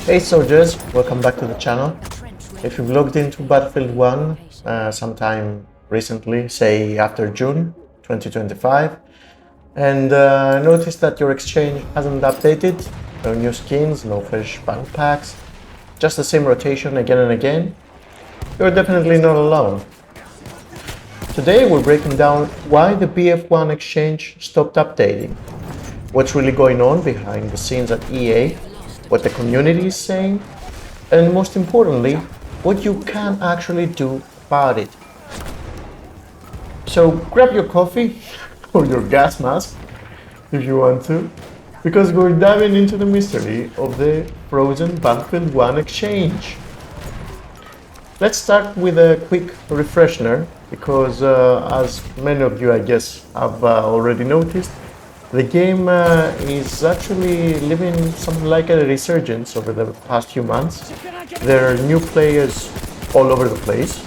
Hey soldiers, welcome back to the channel. If you've logged into Battlefield 1 sometime recently, say after June 2025, and noticed that your exchange hasn't updated, no new skins, no fresh battle packs, just the same rotation again and again, you're definitely not alone. Today we're breaking down why the BF1 Exchange stopped updating, what's really going on behind the scenes at EA, what the community is saying, and most importantly, what you can actually do about it. So grab your coffee or your gas mask if you want to, because we're diving into the mystery of the frozen Battlefield 1 Exchange. Let's start with a quick refresher, because as many of you I guess have already noticed, the game is actually living something like a resurgence over the past few months. There are new players all over the place.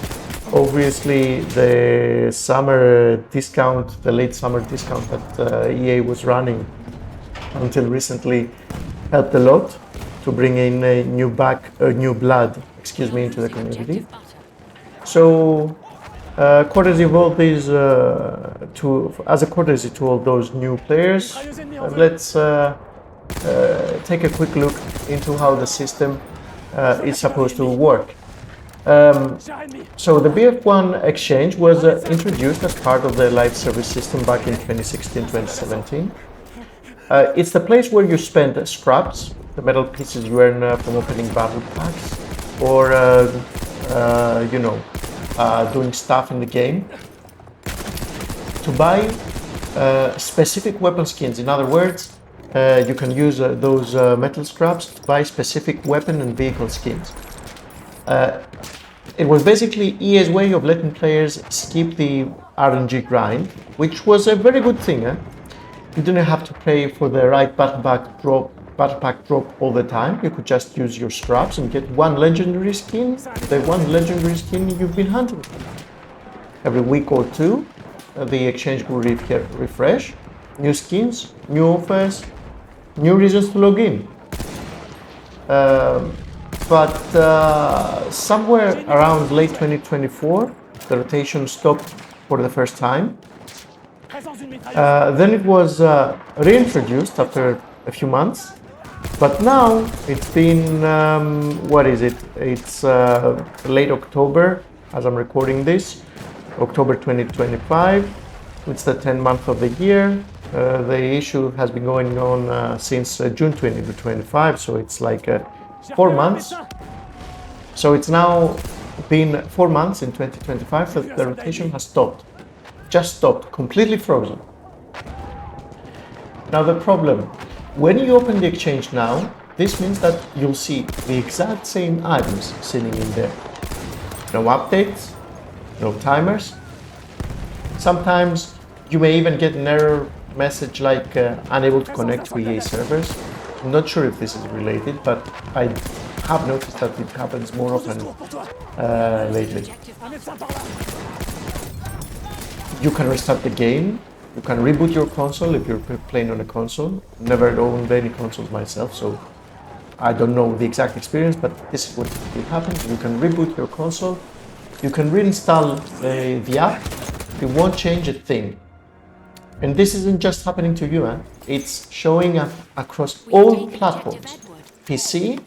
Obviously, the summer discount, the late summer discount that EA was running until recently helped a lot to bring in a new blood, into the community. So, courtesy of all these, as a courtesy to all those new players, let's take a quick look into how the system is supposed to work. So the BF1 Exchange was introduced as part of the live service system back in 2016-2017. It's the place where you spend scraps, the metal pieces you earn from opening battle packs, or doing stuff in the game, to buy specific weapon skins. In other words, you can use those metal scraps to buy specific weapon and vehicle skins. It was basically EA's way of letting players skip the RNG grind, which was a very good thing. You didn't have to pay for the right battle pack drop all the time. You could just use your scraps and get one legendary skin, the one legendary skin you've been hunting for. Every week or two, the exchange will refresh, new skins, new offers, new reasons to log in. But somewhere around late 2024, the rotation stopped for the first time. Then it was reintroduced after a few months. But now it's been, It's late October as I'm recording this, October 2025. It's the 10th month of the year. The issue has been going on since June 2025, so it's like 4 months. So it's now been 4 months in 2025 that the rotation has stopped. Just stopped, completely frozen. Now the problem, when you open the exchange now, this means that you'll see the exact same items sitting in there. No updates, no timers. Sometimes you may even get an error message like unable to connect to EA servers. I'm not sure if this is related, but I have noticed that it happens more often lately. You can restart the game. You can reboot your console if you're playing on a console. Never owned any consoles myself, so I don't know the exact experience, but this is what happens. You can reboot your console. You can reinstall the app. It won't change a thing. And this isn't just happening to you, It's showing up across all platforms. PC,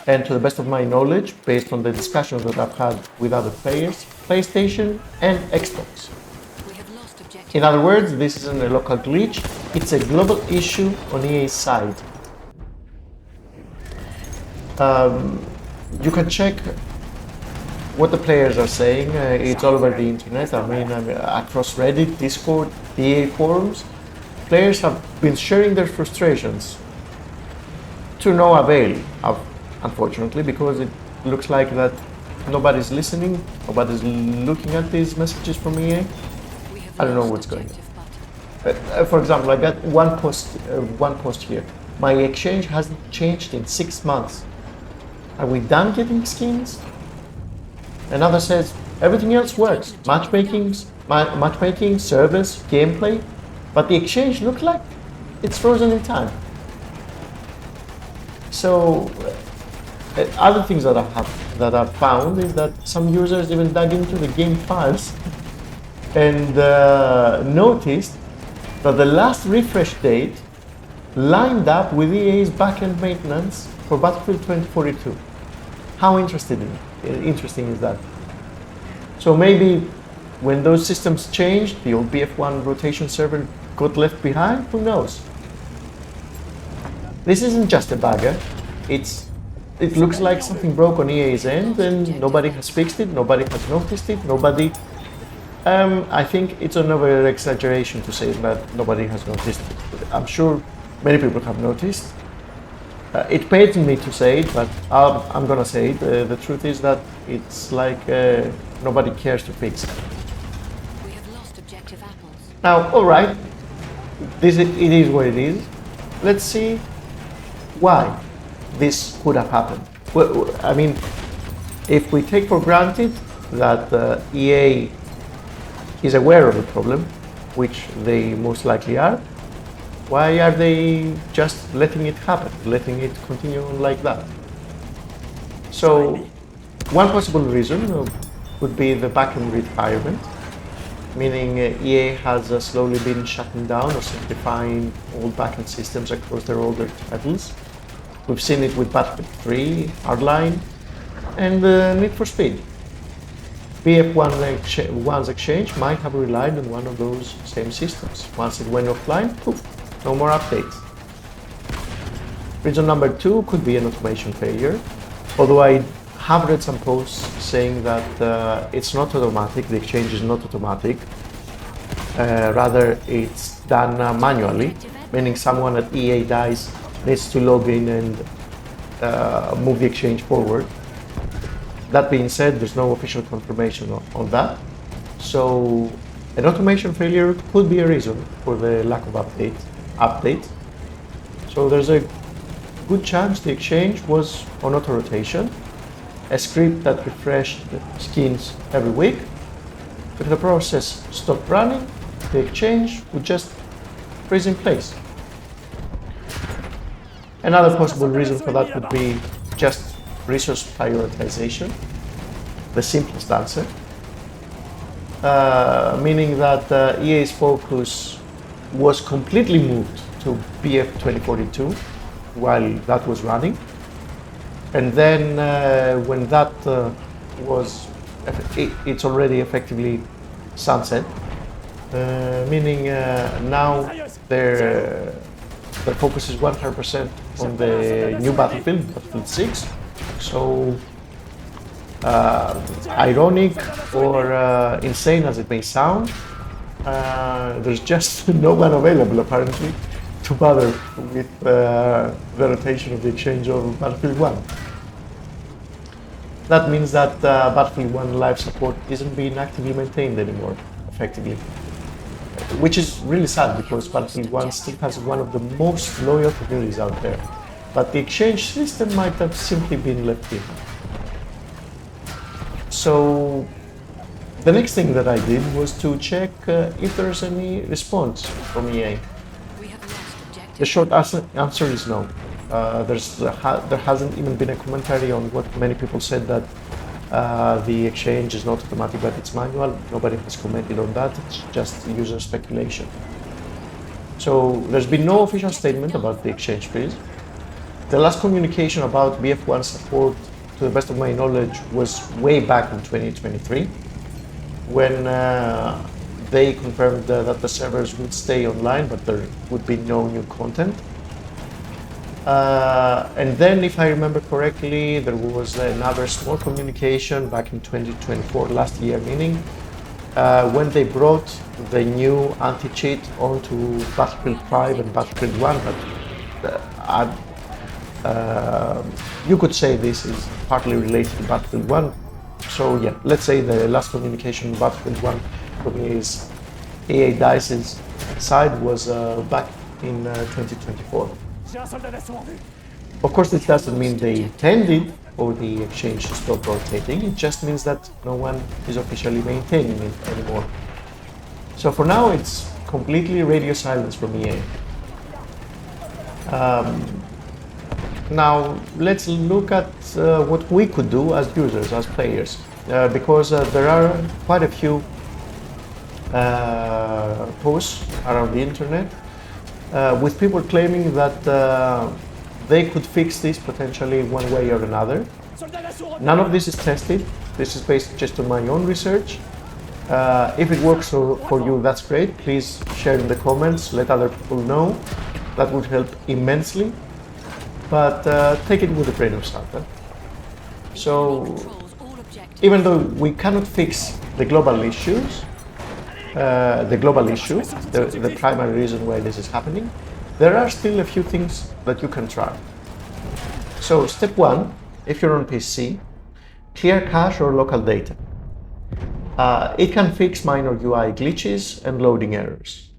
and to the best of my knowledge, based on the discussions that I've had with other players, PlayStation and Xbox. In other words, this isn't a local glitch, it's a global issue on EA's side. You can check what the players are saying. It's all over the internet. Across Reddit, Discord, the EA forums, players have been sharing their frustrations to no avail, unfortunately, because it looks like that nobody's listening, nobody's looking at these messages from EA. I don't know what's going on. For example, I got one post here. My exchange hasn't changed in 6 months. Are we done getting skins? Another says everything else works. Matchmaking, service, gameplay, but the exchange looks like it's frozen in time. So Other things that I've found is that some users even dug into the game files and noticed that the last refresh date lined up with EA's backend maintenance for Battlefield 2042. How interesting is that? So maybe when those systems changed, the old BF1 rotation server got left behind, who knows? This isn't just a bugger, it looks like something broke on EA's end and nobody has fixed it, nobody has noticed it, nobody... I think it's an over-exaggeration to say that nobody has noticed it. I'm sure many people have noticed. It pains me to say it, but I'm gonna say it. The truth is that it's like nobody cares to fix it. We have lost objective apples. Now, all right, it is what it is. Let's see why this could have happened. Well, I mean, if we take for granted that EA is aware of the problem, which they most likely are, why are they just letting it happen, letting it continue on like that? So, one possible reason would be the backend retirement, meaning EA has slowly been shutting down or simplifying all backend systems across their older titles. We've seen it with Battlefield 3, Hardline, and Need for Speed. BF1's Exchange might have relied on one of those same systems. Once it went offline, poof, no more updates. Reason number 2 could be an automation failure, although I have read some posts saying that it's not automatic, the exchange is not automatic, rather it's done manually, meaning someone at EA DICE needs to log in and move the exchange forward. That being said, there's no official confirmation on that. So an automation failure could be a reason for the lack of update. So there's a good chance the exchange was on auto-rotation, a script that refreshed the skins every week. If the process stopped running, the exchange would just freeze in place. Another possible reason for that would be just resource prioritization, the simplest answer, meaning that EA's focus was completely moved to BF 2042 while that was running, and then when that it's already effectively sunset, meaning now their focus is 100% on the new Battlefield 6. So, ironic or insane as it may sound, there's just no one available apparently to bother with the rotation of the exchange of Battlefield 1. That means that Battlefield 1 live support isn't being actively maintained anymore, effectively. Which is really sad because Battlefield 1 still has one of the most loyal communities out there. But the exchange system might have simply been left behind. So the next thing that I did was to check if there's any response from EA. The short answer is no. There hasn't even been a commentary on what many people said, that the exchange is not automatic but it's manual. Nobody has commented on that, it's just user speculation. So there's been no official statement about the exchange freeze. The last communication about BF1 support, to the best of my knowledge, was way back in 2023, when they confirmed that the servers would stay online but there would be no new content. And then, if I remember correctly, there was another small communication back in 2024, last year meaning, when they brought the new anti-cheat onto Battlefield 5 and Battlefield 1, but you could say this is partly related to Battlefield 1. So yeah, let's say the last communication Battlefield 1 from EA DICE's side was back in 2024. Of course, this doesn't mean they intended for the exchange to stop rotating, it just means that no one is officially maintaining it anymore. So for now, it's completely radio silence from EA. Now let's look at what we could do as users, as players, because there are quite a few posts around the internet with people claiming that they could fix this potentially one way or another. None of this is tested. This is based just on my own research. If it works for you, that's great. Please share in the comments, let other people know. That would help immensely. But take it with a grain of salt. So, even though we cannot fix the global issues, the primary reason why this is happening, there are still a few things that you can try. So, step one, if you're on PC, clear cache or local data. It can fix minor UI glitches and loading errors.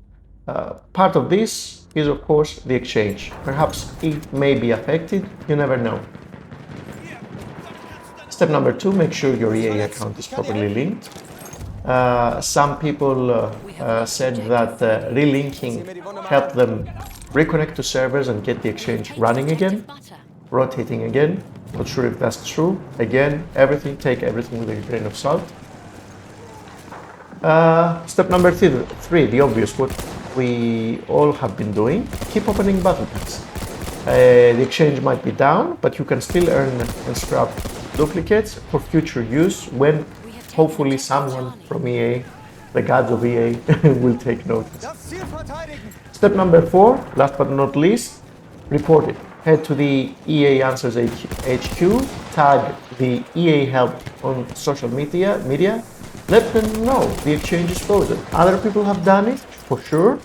Part of this is, of course, the exchange. Perhaps it may be affected, you never know. Step number two, make sure your EA account is properly linked. Some people said that relinking helped them reconnect to servers and get the exchange running again, rotating again. Not sure if that's true. Again, take everything with a grain of salt. Step number three, the obvious, what we all have been doing, keep opening battle packs. The exchange might be down, but you can still earn and scrap duplicates for future use when hopefully someone from EA, the gods of EA, will take notice. Step number four, last but not least, report it. Head to the EA Answers HQ, tag the EA help on social media. Let them know the exchange is frozen. Other people have done it, for sure.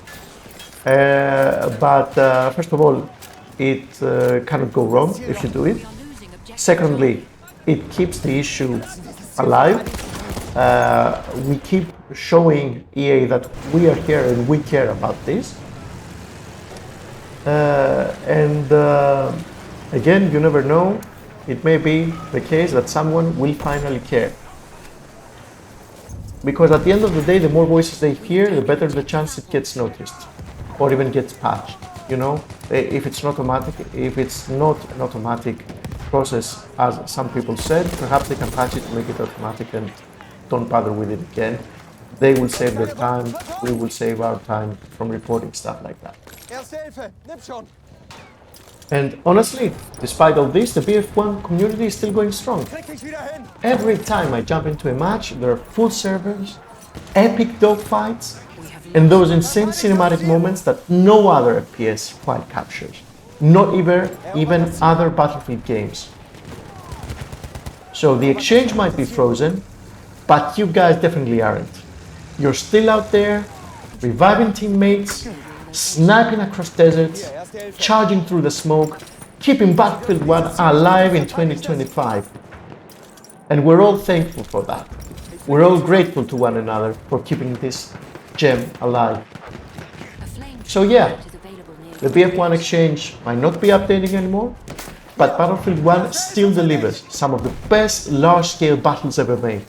But first of all, it cannot go wrong if you do it. Secondly, it keeps the issue alive. We keep showing EA that we are here and we care about this. Again, you never know. It may be the case that someone will finally care. Because at the end of the day, the more voices they hear, the better the chance it gets noticed or even gets patched. You know, if it's not an automatic process, as some people said, perhaps they can patch it to make it automatic and don't bother with it again. They will save their time, we will save our time from reporting stuff like that. And honestly, despite all this, the BF1 community is still going strong. Every time I jump into a match, there are full servers, epic dogfights, and those insane cinematic moments that no other FPS quite captures. Not even other Battlefield games. So the exchange might be frozen, but you guys definitely aren't. You're still out there, reviving teammates, sniping across deserts, charging through the smoke, keeping Battlefield 1 alive in 2025. And we're all thankful for that. We're all grateful to one another for keeping this gem alive. So yeah, the BF1 Exchange might not be updating anymore, but Battlefield 1 still delivers some of the best large-scale battles ever made.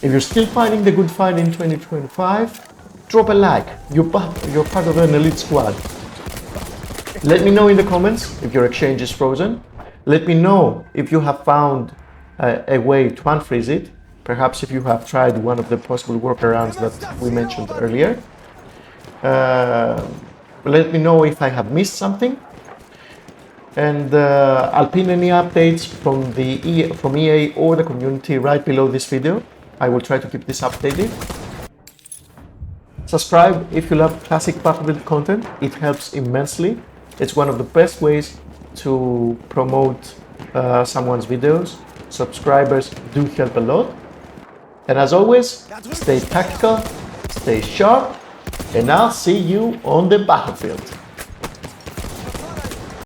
If you're still fighting the good fight in 2025, drop a like. You're part of an elite squad. Let me know in the comments if your exchange is frozen. Let me know if you have found a way to unfreeze it. Perhaps if you have tried one of the possible workarounds that we mentioned earlier. Let me know if I have missed something. And I'll pin any updates from EA or the community right below this video. I will try to keep this updated. Subscribe if you love classic Battlefield content. It helps immensely. It's one of the best ways to promote someone's videos. Subscribers do help a lot. And as always, stay tactical, stay sharp, and I'll see you on the battlefield.